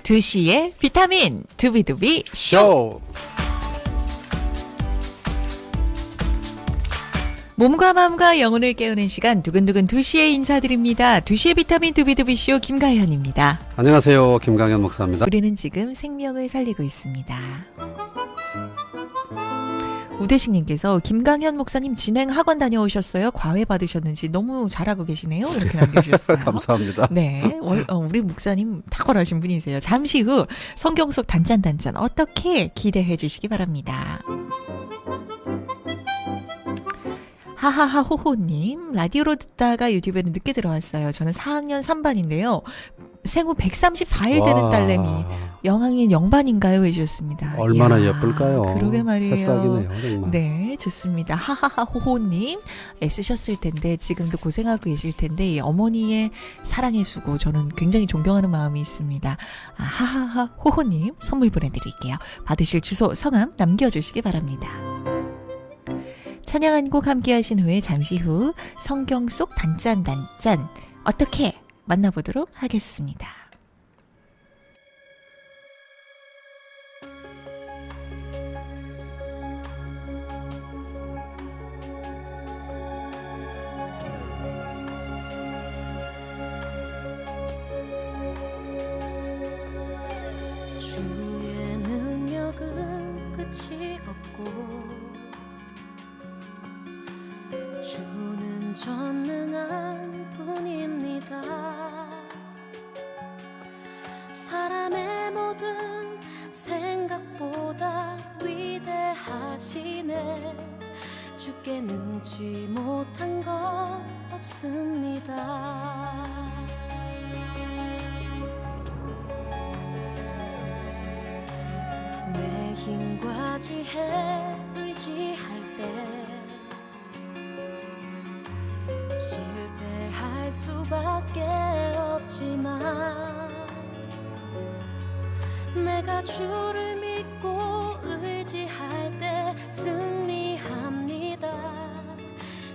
2시에 비타민 두비두비 쇼. 몸과 마음과 영혼을 깨우는 시간 두근두근 2시에 인사드립니다. 2시에 비타민 두비두비쇼 김가현입니다. 안녕하세요. 김강현 목사입니다. 우리는 지금 생명을 살리고 있습니다. 우대식님께서 김강현 목사님 진행 학원 다녀오셨어요? 과외 받으셨는지 너무 잘하고 계시네요. 이렇게 남겨주셨어요. 감사합니다. 네, 우리 목사님 탁월하신 분이세요. 잠시 후 성경 속 단짠단짠 어떻게 기대해 주시기 바랍니다. 하하하 호호님, 라디오로 듣다가 유튜브에는 늦게 들어왔어요. 저는 4학년 3반인데요. 생후 134일 되는 딸내미 영학년 0반인가요? 해주셨습니다. 얼마나 이야, 예쁠까요? 그러게 말이에요. 새싹이네요, 정말. 네, 좋습니다. 하하하 호호님, 애쓰셨을 텐데 지금도 고생하고 계실 텐데 이 어머니의 사랑의 수고 저는 굉장히 존경하는 마음이 있습니다. 하하하 호호님 선물 보내드릴게요. 받으실 주소 성함 남겨주시기 바랍니다. 찬양 한 곡 함께 하신 후에 잠시 후 성경 속 단짠단짠 어떻게 만나보도록 하겠습니다. 주의 능력은 끝이 없고 주는 전능한 분입니다. 사람의 모든 생각보다 위대하시네. 주께 능치 못한 것 없습니다. 내 힘과 지혜 의지할 때 실패할 수밖에 없지만 내가 주를 믿고 의지할 때 승리합니다.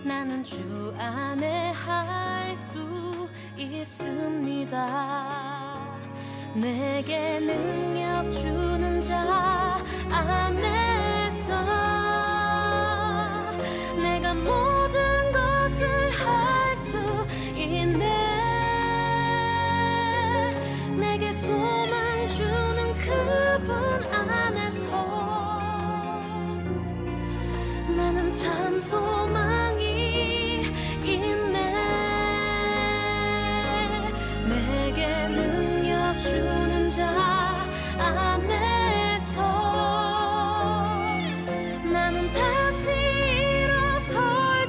나는 주 안에 할 수 있습니다. 내게 능력 주는 자 안에서 내가 모든 것을 할 수 있네. 내게 소망 주는 그분 안에서 나는 참 소망이 있네. 내게 능력 주는 자 안에서 나는 다시 일어설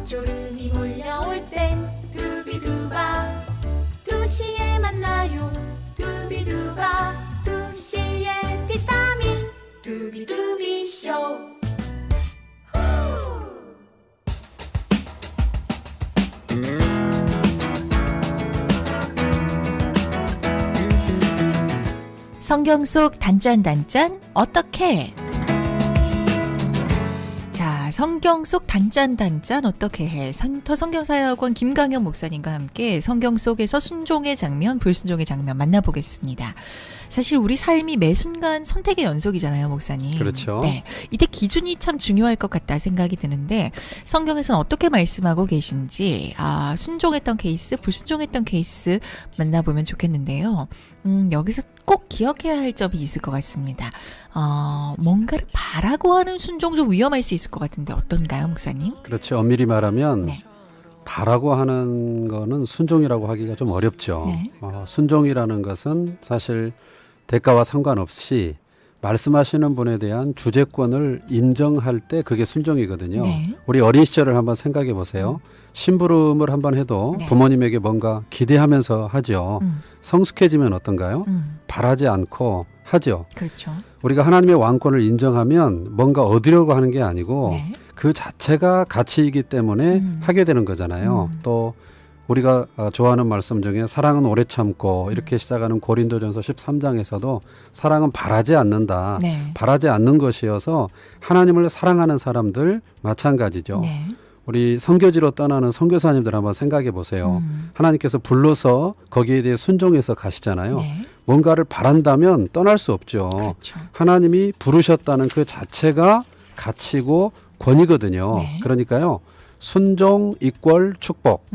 졸음이 몰려올 땐 두비두바 2시에 만나요 두비두바 2시에 비타민 두비두비쇼 성경 속 단짠 어떻게? 자, 성경 속 단짠 어떻게 해? 상터 성경사역원 김강현 목사님과 함께 성경 속에서 순종의 장면, 불순종의 장면 만나보겠습니다. 사실 우리 삶이 매 순간 선택의 연속이잖아요, 목사님. 그렇죠. 네, 이때 기준이 참 중요할 것 같다 생각이 드는데 성경에서는 어떻게 말씀하고 계신지 순종했던 케이스, 불순종했던 케이스 만나보면 좋겠는데요. 여기서 꼭 기억해야 할 점이 있을 것 같습니다. 뭔가를 바라고 하는 순종 좀 위험할 수 있을 것 같은데 어떤가요, 목사님? 그렇죠. 엄밀히 말하면 네. 바라고 하는 거는 순종이라고 하기가 좀 어렵죠. 네. 순종이라는 것은 사실 대가와 상관없이 말씀하시는 분에 대한 주재권을 인정할 때 그게 순종이거든요. 네. 우리 어린 시절을 한번 생각해 보세요. 심부름을 한번 해도 네. 부모님에게 뭔가 기대하면서 하죠. 성숙해지면 어떤가요? 바라지 않고 하죠. 그렇죠. 우리가 하나님의 왕권을 인정하면 뭔가 얻으려고 하는 게 아니고 네. 그 자체가 가치이기 때문에 하게 되는 거잖아요. 또 우리가 좋아하는 말씀 중에 사랑은 오래 참고 이렇게 시작하는 고린도전서 13장에서도 사랑은 바라지 않는다. 네. 바라지 않는 것이어서 하나님을 사랑하는 사람들 마찬가지죠. 네. 우리 선교지로 떠나는 선교사님들 한번 생각해 보세요. 하나님께서 불러서 거기에 대해 순종해서 가시잖아요. 네. 뭔가를 바란다면 떠날 수 없죠. 그렇죠. 하나님이 부르셨다는 그 자체가 가치고 권위거든요. 네. 그러니까요. 순종 이퀄 축복,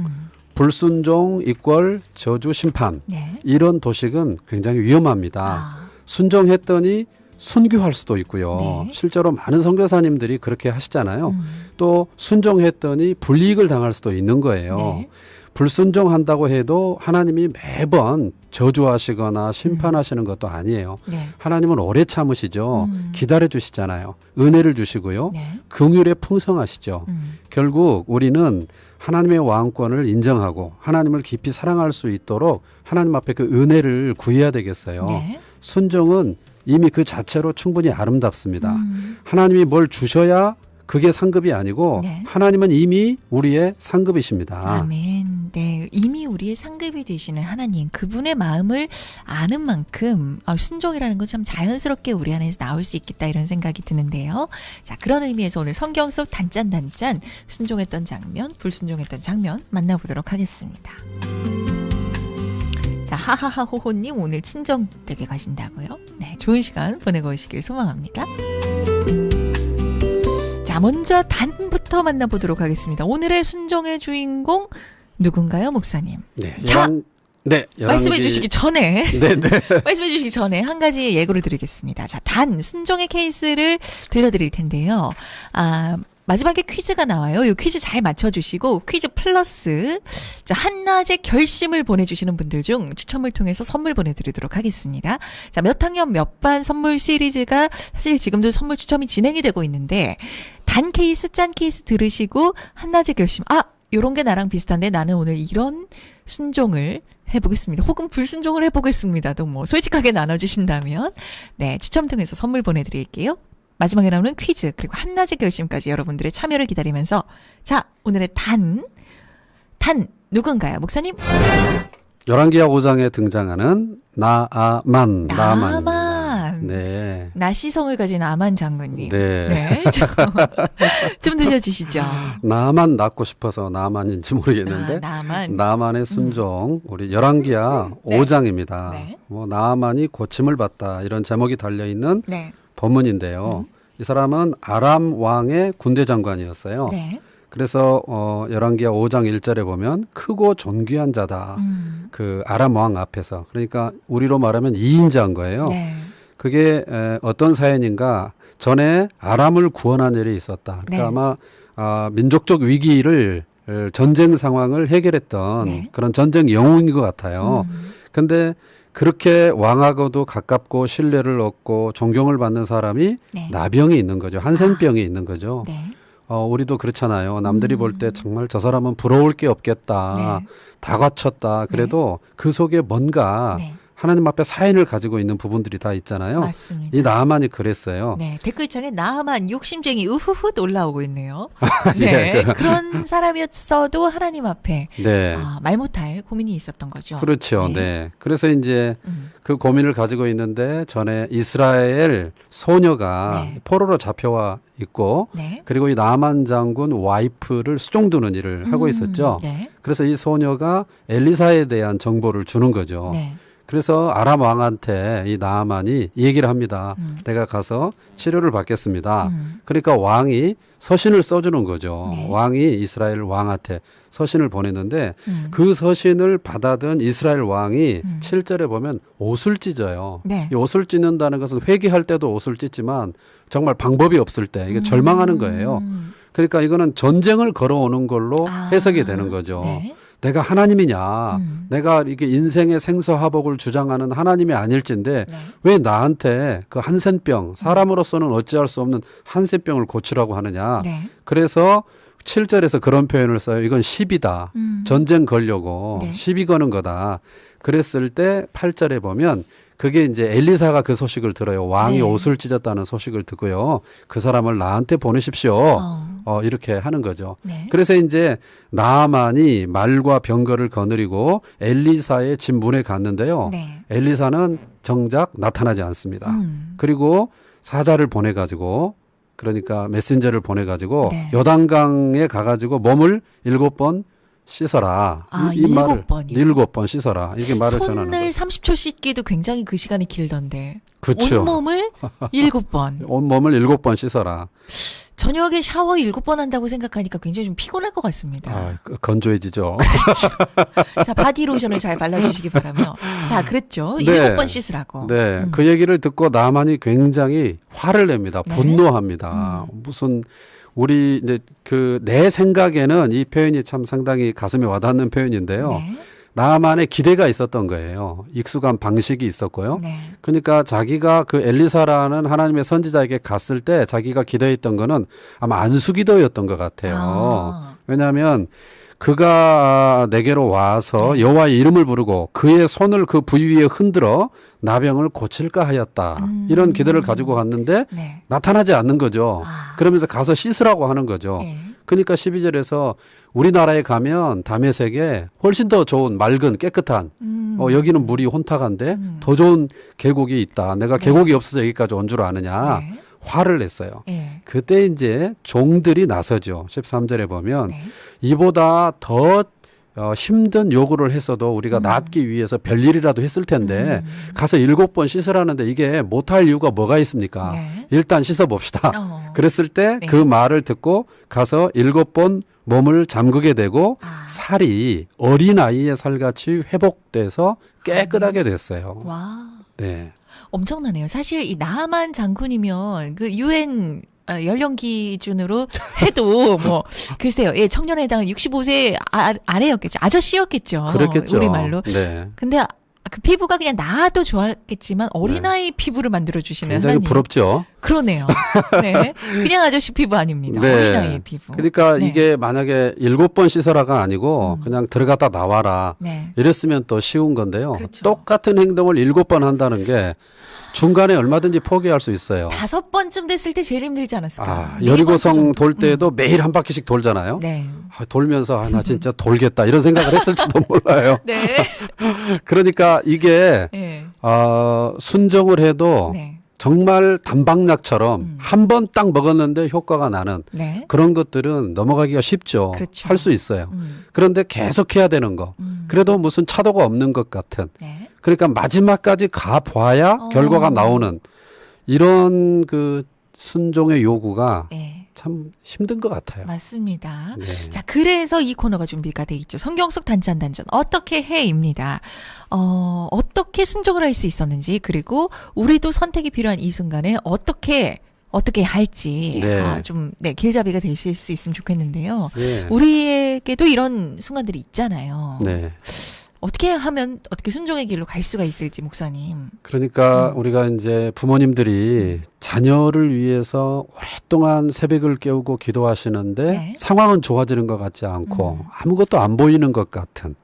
불순종 이퀄 저주 심판. 네. 이런 도식은 굉장히 위험합니다. 순종했더니 순교할 수도 있고요. 네. 실제로 많은 선교사님들이 그렇게 하시잖아요. 또 순종했더니 불이익을 당할 수도 있는 거예요. 네. 불순종한다고 해도 하나님이 매번 저주하시거나 심판하시는 것도 아니에요. 네. 하나님은 오래 참으시죠. 기다려 주시잖아요. 은혜를 주시고요. 네. 긍휼에 풍성하시죠. 결국 우리는 하나님의 왕권을 인정하고 하나님을 깊이 사랑할 수 있도록 하나님 앞에 그 은혜를 구해야 되겠어요. 네. 순종은 이미 그 자체로 충분히 아름답습니다. 하나님이 뭘 주셔야 그게 상급이 아니고 네. 하나님은 이미 우리의 상급이십니다. 아멘. 네, 이미 우리의 상급이 되시는 하나님, 그분의 마음을 아는 만큼 순종이라는 건 참 자연스럽게 우리 안에서 나올 수 있겠다 이런 생각이 드는데요. 자, 그런 의미에서 오늘 성경 속 단짠 순종했던 장면, 불순종했던 장면 만나보도록 하겠습니다. 자, 하하하 호호님 오늘 친정댁에 가신다고요? 네, 좋은 시간 보내고 오시길 소망합니다. 자, 먼저 단부터 만나보도록 하겠습니다. 오늘의 순종의 주인공 누군가요, 목사님? 네, 자, 말씀해 11기... 주시기 전에 네. 말씀해 주시기 전에 한 가지 예고를 드리겠습니다. 자, 순종의 케이스를 들려드릴 텐데요. 마지막에 퀴즈가 나와요. 이 퀴즈 잘 맞춰주시고 퀴즈 플러스 한낮의 결심을 보내주시는 분들 중 추첨을 통해서 선물 보내드리도록 하겠습니다. 자, 몇 학년 몇 반 선물 시리즈가 사실 지금도 선물 추첨이 진행이 되고 있는데 단 케이스, 짠 케이스 들으시고 한낮의 결심 요런 게 나랑 비슷한데 나는 오늘 이런 순종을 해보겠습니다. 혹은 불순종을 해보겠습니다도 솔직하게 나눠주신다면 네, 추첨 통해서 선물 보내드릴게요. 마지막에 나오는 퀴즈 그리고 한낮의 결심까지 여러분들의 참여를 기다리면서 자, 오늘의 단 누군가요, 목사님? 열왕기하 5장에 등장하는 나아만. 네. 나시성을 가진 아만 장군님. 네. 좀 들려주시죠. 나만 낳고 싶어서 나만인지 모르겠는데 나만의 순종 우리 열왕기하 5장입니다. 네. 나만이 고침을 받다 이런 제목이 달려있는 네. 본문인데요. 이 사람은 아람 왕의 군대 장관이었어요. 네. 그래서 열왕기하 5장 1절에 보면 크고 존귀한 자다. 그 아람 왕 앞에서. 그러니까 우리로 말하면 2인자인 거예요. 네. 그게 어떤 사연인가 전에 아람을 구원한 일이 있었다. 그러니까 네. 아마 민족적 위기를 전쟁 상황을 해결했던 네. 그런 전쟁 영웅인 것 같아요. 근데 그렇게 왕하고도 가깝고 신뢰를 얻고 존경을 받는 사람이 네. 나병이 있는 거죠. 한센병이 있는 거죠. 네. 우리도 그렇잖아요. 남들이 볼 때 정말 저 사람은 부러울 게 없겠다. 네. 다 갖췄다. 그래도 그 속에 뭔가 네. 하나님 앞에 사인을 가지고 있는 부분들이 다 있잖아요. 맞습니다. 이 나아만이 그랬어요. 네, 댓글창에 나만 욕심쟁이 우후훗 올라오고 있네요. 예, 네, 그런 사람이었어도 하나님 앞에 네. 말 못할 고민이 있었던 거죠. 그렇죠. 네. 네. 그래서 이제 음. 그 고민을 가지고 있는데 전에 이스라엘 소녀가 네. 포로로 잡혀와 있고 네. 그리고 이 나만 장군 와이프를 수종두는 일을 하고 있었죠. 네. 그래서 이 소녀가 엘리사에 대한 정보를 주는 거죠. 네. 그래서 아람 왕한테 이 나아만이 이 얘기를 합니다. 음. 내가 가서 치료를 받겠습니다. 음. 그러니까 왕이 서신을 써주는 거죠. 네. 왕이 이스라엘 왕한테 서신을 보냈는데 그 그 서신을 받아든 이스라엘 왕이 음. 7절에 보면 옷을 찢어요. 네. 이 옷을 찢는다는 것은 회개할 때도 옷을 찢지만 정말 방법이 없을 때 이게 절망하는 거예요. 그러니까 이거는 전쟁을 걸어오는 걸로 해석이 되는 거죠. 네. 내가 하나님이냐, 내가 이게 인생의 생사화복을 주장하는 하나님이 아닐진데 네. 왜 나한테 그 한센병, 사람으로서는 어찌할 수 없는 한센병을 고치라고 하느냐. 네. 그래서 7절에서 그런 표현을 써요. 이건 시비다. 전쟁 걸려고 네. 시비 거는 거다. 그랬을 때 8절에 보면 그게 이제 엘리사가 그 소식을 들어요. 왕이 네. 옷을 찢었다는 소식을 듣고요. 그 사람을 나한테 보내십시오. 이렇게 하는 거죠. 네. 그래서 이제 나아만이 말과 병거를 거느리고 엘리사의 집 문에 갔는데요. 네. 엘리사는 정작 나타나지 않습니다. 그리고 사자를 보내가지고 그러니까 메신저를 보내가지고 네. 요단강에 가가지고 몸을 7번 씻어라. 이 말을 7번이요? 7번 씻어라. 이게 말을 전하는 손을 거예요. 30초 씻기도 굉장히 그 시간이 길던데. 그렇죠. 온몸을 7번. 온몸을 7번 씻어라. 저녁에 샤워 7번 한다고 생각하니까 굉장히 좀 피곤할 것 같습니다. 건조해지죠. 자, 바디로션을 잘 발라주시기 바라며. 자, 그랬죠. 네. 7번 씻으라고. 네, 그 얘기를 듣고 나만이 굉장히 화를 냅니다. 네. 분노합니다. 무슨 우리 이제 그 내 생각에는 이 표현이 참 상당히 가슴에 와닿는 표현인데요. 네. 나만의 기대가 있었던 거예요. 익숙한 방식이 있었고요. 네. 그러니까 자기가 그 엘리사라는 하나님의 선지자에게 갔을 때 자기가 기대했던 거는 아마 안수기도였던 것 같아요. 왜냐하면 그가 내게로 와서 네. 여호와의 이름을 부르고 그의 손을 그 부위 위에 흔들어 나병을 고칠까 하였다. 이런 기대를 가지고 갔는데 네. 나타나지 않는 거죠. 아. 그러면서 가서 씻으라고 하는 거죠. 네. 그러니까 12절에서 우리나라에 가면 다메섹에 훨씬 더 좋은 맑은 깨끗한 여기는 물이 혼탁한데 더 좋은 계곡이 있다. 내가 계곡이 없어서 여기까지 온 줄 아느냐. 네. 화를 냈어요. 네. 그때 이제 종들이 나서죠. 13절에 보면 네. 이보다 더 힘든 요구를 했어도 우리가 낫기 위해서 별일이라도 했을 텐데 가서 7번 씻으라는데 이게 못할 이유가 뭐가 있습니까? 네. 일단 씻어봅시다. 그랬을 때 그 네. 말을 듣고 가서 7번 몸을 잠그게 되고 살이 어린아이의 살같이 회복돼서 깨끗하게 됐어요. 와. 네. 엄청나네요. 사실 이 나만 장군이면 그 UN 연령 기준으로 해도 뭐 글쎄요. 예, 청년에 해당한 65세 아래였겠죠. 아저씨였겠죠. 그렇겠죠. 우리말로. 네. 근데 그 피부가 그냥 나아도 좋았겠지만 어린아이 피부를 만들어 주시는 굉장히 하나님. 부럽죠. 그러네요. 네. 그냥 아저씨 피부 아닙니다. 네. 어린아이의 피부. 그러니까 네. 이게 만약에 7번 씻어라가 아니고 그냥 들어갔다 나와라. 네. 이랬으면 또 쉬운 건데요. 그렇죠. 똑같은 행동을 7번 한다는 게 중간에 얼마든지 포기할 수 있어요. 5번쯤 됐을 때 제일 힘들지 않았을까? 여리고성 돌 때도 매일 한 바퀴씩 돌잖아요. 네. 돌면서 나 진짜 돌겠다 이런 생각을 했을지도 몰라요. 네. 그러니까 이게 네. 순종을 해도 네. 정말 단방약처럼 한 번 딱 먹었는데 효과가 나는 네. 그런 것들은 넘어가기가 쉽죠. 그렇죠. 할 수 있어요. 그런데 계속해야 되는 거. 그래도 무슨 차도가 없는 것 같은. 네. 그러니까 마지막까지 가봐야 결과가 나오는 이런 그 순종의 요구가 네. 참 힘든 것 같아요. 맞습니다. 네. 자, 그래서 이 코너가 준비가 돼 있죠. 성경 속 단짠 어떻게 해입니다. 어떻게 순종을 할 수 있었는지 그리고 우리도 선택이 필요한 이 순간에 어떻게 할지 네. 좀 길잡이가 되실 수 있으면 좋겠는데요. 네. 우리에게도 이런 순간들이 있잖아요. 네. 어떻게 하면 어떻게 순종의 길로 갈 수가 있을지 목사님. 그러니까 우리가 이제 부모님들이 자녀를 위해서 오랫동안 새벽을 깨우고 기도하시는데 네. 상황은 좋아지는 것 같지 않고 아무것도 안 보이는 것 같은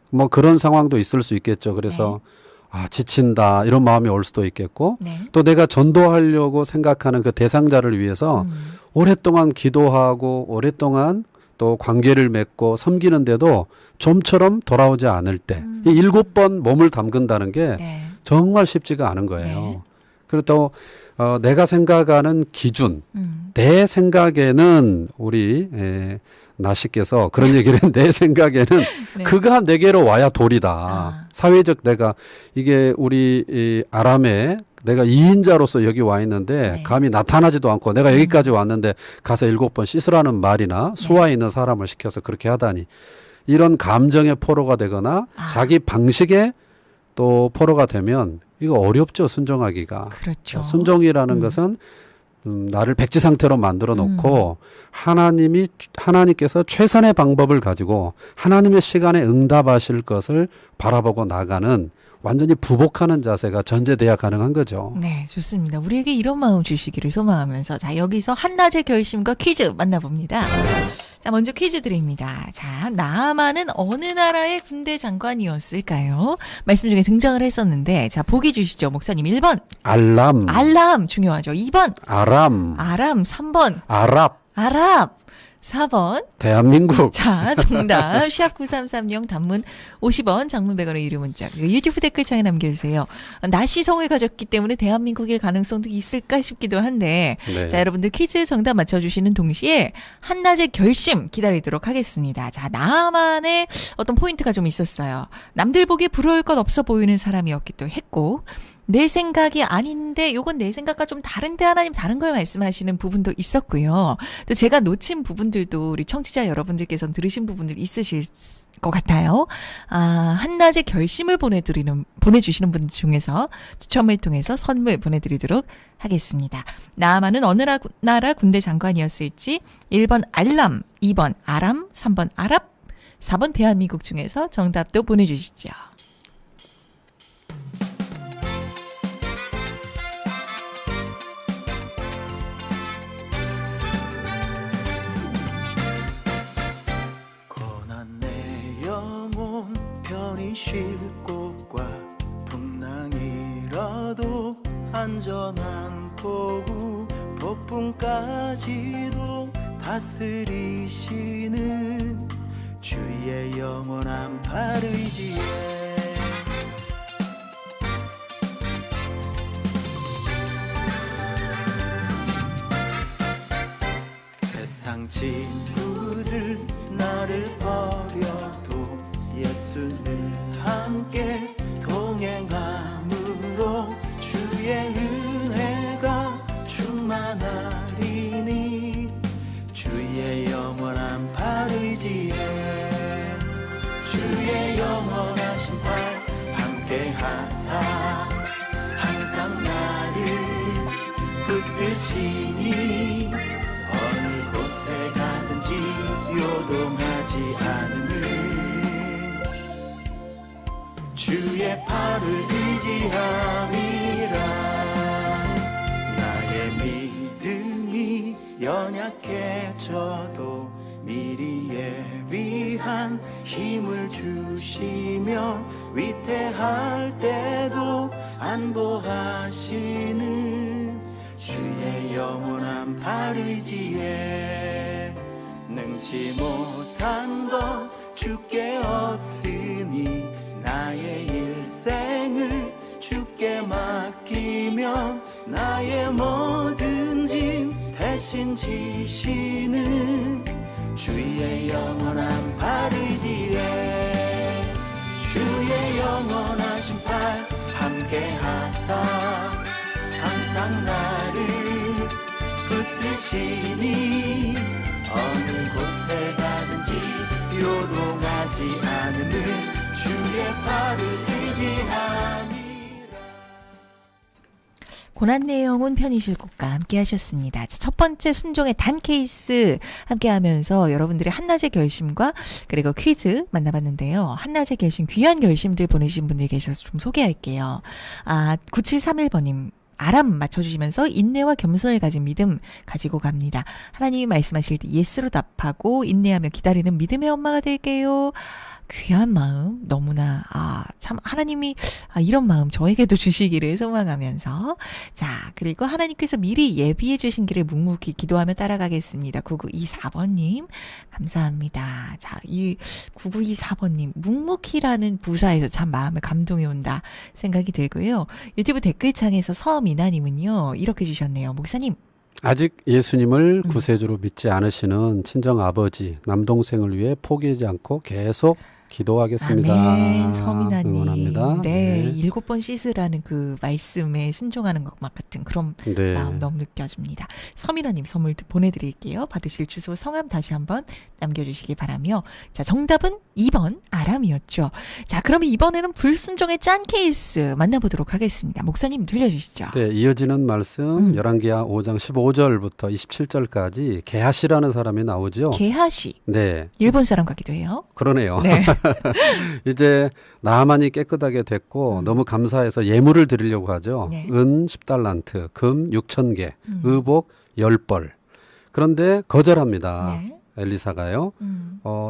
뭐 그런 상황도 있을 수 있겠죠. 그래서 지친다 이런 마음이 올 수도 있겠고 네. 또 내가 전도하려고 생각하는 그 대상자를 위해서 오랫동안 기도하고 오랫동안 또 관계를 맺고 섬기는데도 좀처럼 돌아오지 않을 때 이 7번 몸을 담근다는 게 네. 정말 쉽지가 않은 거예요. 네. 그리고 또 내가 생각하는 기준, 내 생각에는 우리 나시께서 그런 얘기를 내 생각에는 네. 그가 내게로 와야 도리다. 아. 사회적 내가 이게 우리 이 아람에 내가 2인자로서 여기 와 있는데 네. 감히 나타나지도 않고 내가 여기까지 왔는데 가서 7번 씻으라는 말이나 수와 있는 사람을 시켜서 그렇게 하다니 이런 감정의 포로가 되거나 자기 방식의 또 포로가 되면 이거 어렵죠, 순종하기가. 그렇죠. 순종이라는 것은 나를 백지 상태로 만들어 놓고 하나님께서 최선의 방법을 가지고 하나님의 시간에 응답하실 것을 바라보고 나가는 완전히 부복하는 자세가 전제돼야 가능한 거죠. 네, 좋습니다. 우리에게 이런 마음 주시기를 소망하면서 자, 여기서 한낮의 결심과 퀴즈 만나봅니다. 자, 먼저 퀴즈 드립니다. 자, 나아만은 어느 나라의 군대 장관이었을까요? 말씀 중에 등장을 했었는데 자, 보기 주시죠. 목사님 1번 알람, 알람 중요하죠. 2번 아람, 아람, 3번 아랍, 아랍, 4번 대한민국. 자, 정답. 샵9330 단문 50원, 장문 100원의 유료 문자. 유튜브 댓글창에 남겨주세요. 나시성을 가졌기 때문에 대한민국의 가능성도 있을까 싶기도 한데 네. 자, 여러분들 퀴즈 정답 맞춰주시는 동시에 한낮의 결심 기다리도록 하겠습니다. 자, 나만의 어떤 포인트가 좀 있었어요. 남들 보기에 부러울 것 없어 보이는 사람이었기도 했고 내 생각이 아닌데 요건 내 생각과 좀 다른데 하나님 다른 걸 말씀하시는 부분도 있었고요. 또 제가 놓친 부분들도 우리 청취자 여러분들께서는 들으신 부분들 있으실 것 같아요. 한낮의 결심을 보내주시는 분 중에서 추첨을 통해서 선물 보내드리도록 하겠습니다. 나아만은 어느 나라 군대 장관이었을지 1번 알람, 2번 아람, 3번 아랍, 4번 대한민국 중에서 정답도 보내주시죠. 쉴 곳과 풍랑이라도 안전한 포구 폭풍까지도 다스리시는 주의 영원한 팔 의지에 세상 친구들 나를 버려도 예수는 함께 동행함으로 주의 은혜가 충만하리니 주의 영원한 팔 의지에 주의 영원하신 팔 함께 하사 항상 나를 붙드시니 어느 곳에 가든지 요동하지 않음을 주의 팔을 의지함이라 나의 믿음이 연약해져도 미리 예비한 힘을 주시며 위태할 때도 안보하시는 주의 영원한 팔 의지에 능치 못한 것 주께 없으니 나의 일생을 주께 맡기면 나의 모든 짐 대신 지시는 주의 영원한 팔 의지에 주의 영원하신 팔 함께 하사 항상 나를 붙드시니 어느 곳에 가든지 요동하지 않음을 주의 팔을 의지함이라. 고난 내용은 편의실곡과 함께 하셨습니다. 자, 첫 번째 순종의 단 케이스 함께 하면서 여러분들의 한낮의 결심과 그리고 퀴즈 만나봤는데요. 한낮의 결심, 귀한 결심들 보내주신 분들 계셔서 좀 소개할게요. 9731번님. 아람 맞춰주시면서 인내와 겸손을 가진 믿음 가지고 갑니다. 하나님이 말씀하실 때 예스로 답하고 인내하며 기다리는 믿음의 엄마가 될게요. 귀한 마음 너무나 참 하나님이 이런 마음 저에게도 주시기를 소망하면서 자 그리고 하나님께서 미리 예비해 주신 길을 묵묵히 기도하며 따라가겠습니다. 9924번님 감사합니다. 자 이 9924번님 묵묵히라는 부사에서 참 마음에 감동이 온다 생각이 들고요. 유튜브 댓글창에서 서미나님은요 이렇게 주셨네요. 목사님 아직 예수님을 구세주로 믿지 않으시는 친정 아버지, 남동생을 위해 포기하지 않고 계속 기도하겠습니다. 아멘. 서민아님. 응원합니다. 네, 7번 씻으라는 그 말씀에 순종하는 것 같은 그런 네. 마음 너무 느껴집니다. 서민아님 선물 보내드릴게요. 받으실 주소 성함 다시 한번 남겨주시기 바라며 자 정답은 2번 아람이었죠. 자 그러면 이번에는 불순종의 짠 케이스 만나보도록 하겠습니다. 목사님 들려주시죠. 네, 이어지는 말씀 열왕기하 5장 15절부터 27절까지 게하시라는 사람이 나오죠. 게하시. 네. 일본 사람 같기도 해요. 그러네요. 네. 이제 나만이 깨끗하게 됐고 너무 감사해서 예물을 드리려고 하죠. 네. 은 10달란트, 금 6,000개, 의복 10벌. 그런데 거절합니다. 네. 엘리사가요.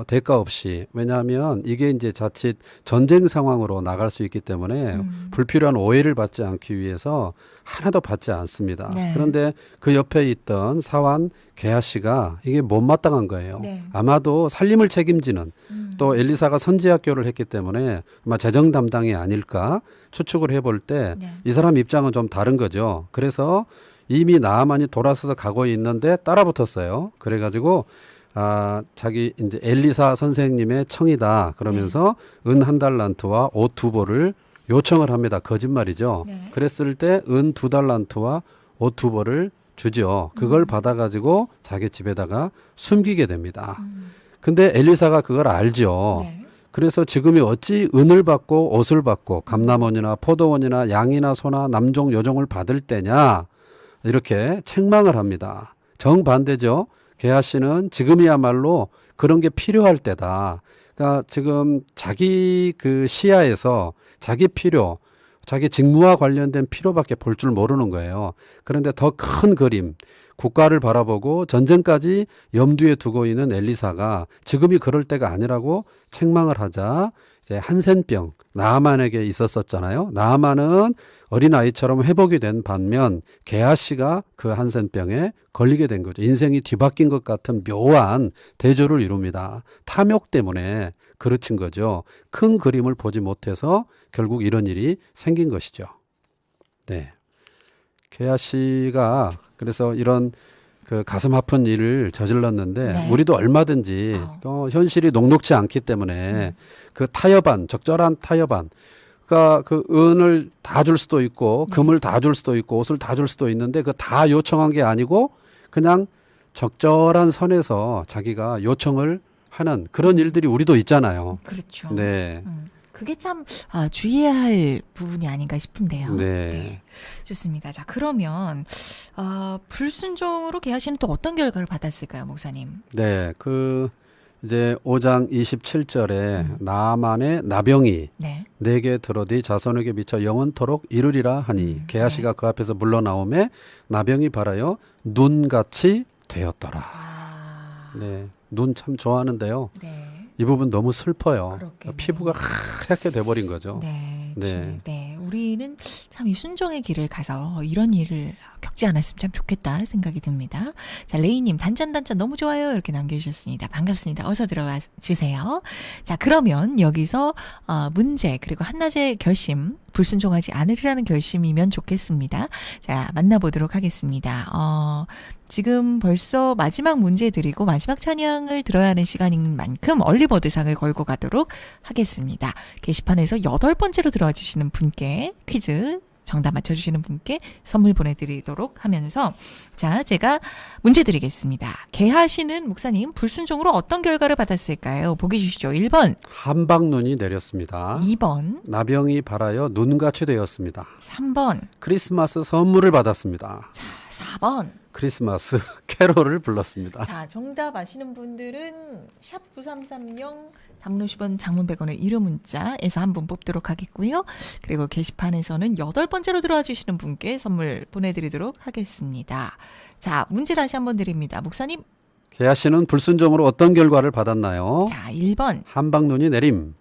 대가 없이. 왜냐하면 이게 이제 자칫 전쟁 상황으로 나갈 수 있기 때문에 불필요한 오해를 받지 않기 위해서 하나도 받지 않습니다. 네. 그런데 그 옆에 있던 사환 게하시가 이게 못마땅한 거예요. 네. 아마도 살림을 책임지는 또 엘리사가 선지학교를 했기 때문에 아마 재정 담당이 아닐까 추측을 해볼 때 이 사람 입장은 좀 다른 거죠. 그래서 이미 나아만이 돌아서서 가고 있는데 따라 붙었어요. 그래가지고 자기 이제 엘리사 선생님의 청이다 그러면서 은 1달란트와 옷 2벌을 요청을 합니다. 거짓말이죠. 네. 그랬을 때 은 2달란트와 옷 2벌을 주죠. 그걸 받아가지고 자기 집에다가 숨기게 됩니다. 근데 엘리사가 그걸 알죠. 네. 그래서 지금이 어찌 은을 받고 옷을 받고 감남원이나 포도원이나 양이나 소나 남종 여종을 받을 때냐 이렇게 책망을 합니다. 정반대죠. 게하시는 지금이야말로 그런 게 필요할 때다. 그러니까 지금 자기 그 시야에서 자기 필요, 자기 직무와 관련된 필요밖에 볼 줄 모르는 거예요. 그런데 더 큰 그림, 국가를 바라보고 전쟁까지 염두에 두고 있는 엘리사가 지금이 그럴 때가 아니라고 책망을 하자 이제 한센병 나아만에게 있었었잖아요. 나아만은 어린아이처럼 회복이 된 반면 게하시가 그 한센병에 걸리게 된 거죠. 인생이 뒤바뀐 것 같은 묘한 대조를 이룹니다. 탐욕 때문에 그르친 거죠. 큰 그림을 보지 못해서 결국 이런 일이 생긴 것이죠. 네. 게하시가 그래서 이런 그 가슴 아픈 일을 저질렀는데 네. 우리도 얼마든지 현실이 녹록지 않기 때문에 그 타협안, 적절한 타협안 그러니까 그 은을 다 줄 수도 있고 금을 다 줄 수도 있고 옷을 다 줄 수도 있는데 그 다 요청한 게 아니고 그냥 적절한 선에서 자기가 요청을 하는 그런 일들이 우리도 있잖아요. 그렇죠. 네. 그게 참 주의해야 할 부분이 아닌가 싶은데요. 네. 좋습니다. 자 그러면 불순종으로 게하시는 또 어떤 결과를 받았을까요, 목사님? 네. 그 이제 5장 27절에 나아만의 나병이 네. 내게 들어뒤 자손에게 미쳐 영원토록 이르리라 하니 게하시가 그 앞에서 물러나오매 나병이 발하여 눈같이 되었더라. 네. 눈 참 좋아하는데요. 네. 이 부분 너무 슬퍼요. 그렇겠네요. 피부가 하얗게 돼버린 거죠. 네. 네. 네. 우리는 참 이 순종의 길을 가서 이런 일을 겪지 않았으면 참 좋겠다 생각이 듭니다. 자, 레이님 단짠 너무 좋아요 이렇게 남겨주셨습니다. 반갑습니다. 어서 들어가 주세요. 자, 그러면 여기서 문제 그리고 한낮의 결심 불순종하지 않으리라는 결심이면 좋겠습니다. 자, 만나보도록 하겠습니다. 지금 벌써 마지막 문제 드리고 마지막 찬양을 들어야 하는 시간인 만큼 얼리버드상을 걸고 가도록 하겠습니다. 게시판에서 8번째로 들어와 주시는 분께 퀴즈 정답 맞춰주시는 분께 선물 보내드리도록 하면서 자, 제가 문제 드리겠습니다. 개하시는 목사님, 불순종으로 어떤 결과를 받았을까요? 보기 주시죠. 1번, 한방눈이 내렸습니다. 2번, 나병이 발하여 눈같이 되었습니다. 3번, 크리스마스 선물을 받았습니다. 자, 4번. 크리스마스 캐롤을 불렀습니다. 자, 정답 아시는 분들은 샵 9330 단문 50원 장문 100원의 유료 문자에서 한 분 뽑도록 하겠고요. 그리고 게시판에서는 8번째로 들어와 주시는 분께 선물 보내드리도록 하겠습니다. 자, 문제 다시 한번 드립니다. 목사님. 개하 씨는 불순종으로 어떤 결과를 받았나요? 자, 1번, 한방눈이 내림,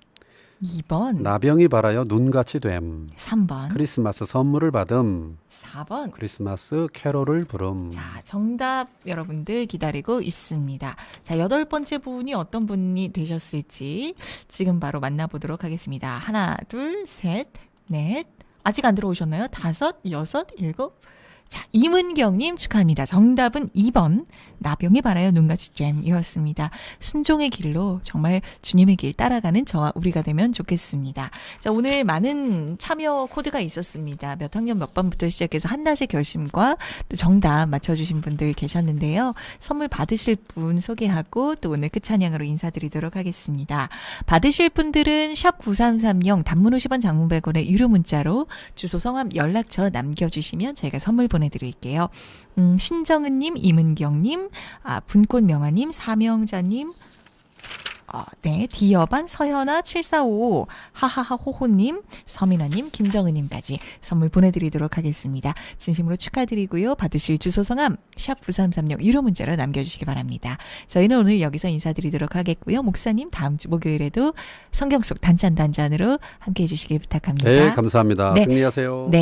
2번, 나병이 발하여 눈같이 됨, 3번, 크리스마스 선물을 받음, 4번. 크리스마스 캐롤을 부름. 자, 정답 여러분들 기다리고 있습니다. 자, 8번째 분이 어떤 분이 되셨을지 지금 바로 만나보도록 하겠습니다. 하나, 둘, 셋, 넷. 아직 안 들어오셨나요? 5, 6, 7. 자, 이문경님 축하합니다. 정답은 2번 나병이 발하여 눈같이 잼이었습니다. 순종의 길로 정말 주님의 길 따라가는 저와 우리가 되면 좋겠습니다. 자, 오늘 많은 참여 코드가 있었습니다. 몇 학년 몇 번부터 시작해서 한낮의 결심과 또 정답 맞춰주신 분들 계셨는데요. 선물 받으실 분 소개하고 또 오늘 끝찬양으로 인사드리도록 하겠습니다. 받으실 분들은 샵 9330 단문 50원 장문 100원의 유료 문자로 주소 성함 연락처 남겨주시면 저희가 선물 보내드릴게요. 신정은님, 이문경님, 분꽃명아님, 사명자님, 네, 디어반, 서현아, 7455, 하하하 호호님, 서민아님, 김정은님까지 선물 보내드리도록 하겠습니다. 진심으로 축하드리고요. 받으실 주소 성함 샵 9330 유료 문자로 남겨주시기 바랍니다. 저희는 오늘 여기서 인사드리도록 하겠고요. 목사님 다음 주 목요일에도 성경 속 단짠단짠으로 함께해 주시길 부탁합니다. 네, 감사합니다. 네. 승리하세요. 네.